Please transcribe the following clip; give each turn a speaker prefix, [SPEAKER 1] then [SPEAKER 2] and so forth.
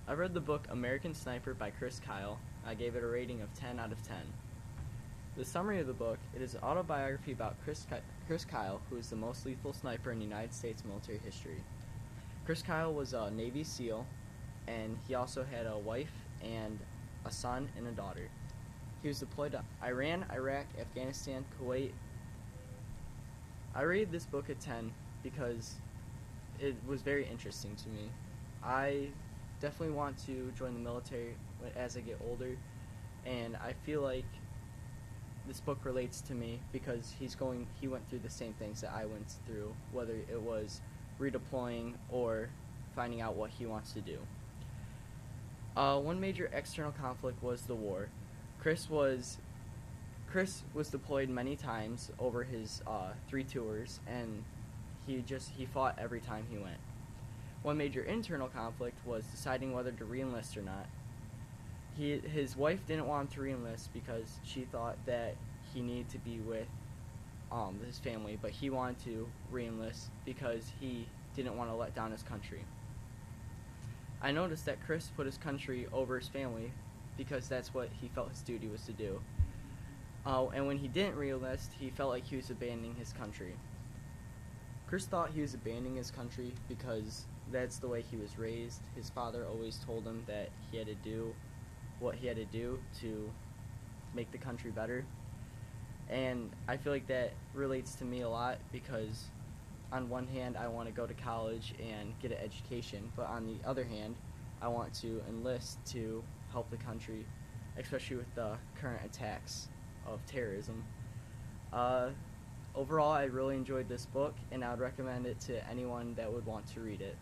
[SPEAKER 1] I read the book American Sniper by Chris Kyle. I gave it a rating of 10 out of 10. The summary of the book: it is an autobiography about Chris Kyle, who is the most lethal sniper in United States military history. Chris Kyle was a Navy SEAL, and he also had a wife and a son and a daughter. He was deployed to Iran, Iraq, Afghanistan, Kuwait. I rated this book a 10 because it was very interesting to me. I definitely want to join the military as I get older, and I feel like this book relates to me because he went through the same things that I went through, whether it was redeploying or finding out what he wants to do. One major external conflict was the war. Chris was deployed many times over his 3 tours, and he fought every time he went. One major internal conflict was deciding whether to reenlist or not. His wife didn't want him to reenlist because she thought that he needed to be with his family, but he wanted to reenlist because he didn't want to let down his country. I noticed that Chris put his country over his family because that's what he felt his duty was to do. And when he didn't reenlist, he felt like he was abandoning his country. Chris thought he was abandoning his country because that's the way he was raised. His father always told him that he had to do what he had to do to make the country better. And I feel like that relates to me a lot because on one hand I want to go to college and get an education, but on the other hand I want to enlist to help the country, especially with the current attacks of terrorism. Overall, I really enjoyed this book, and I would recommend it to anyone that would want to read it.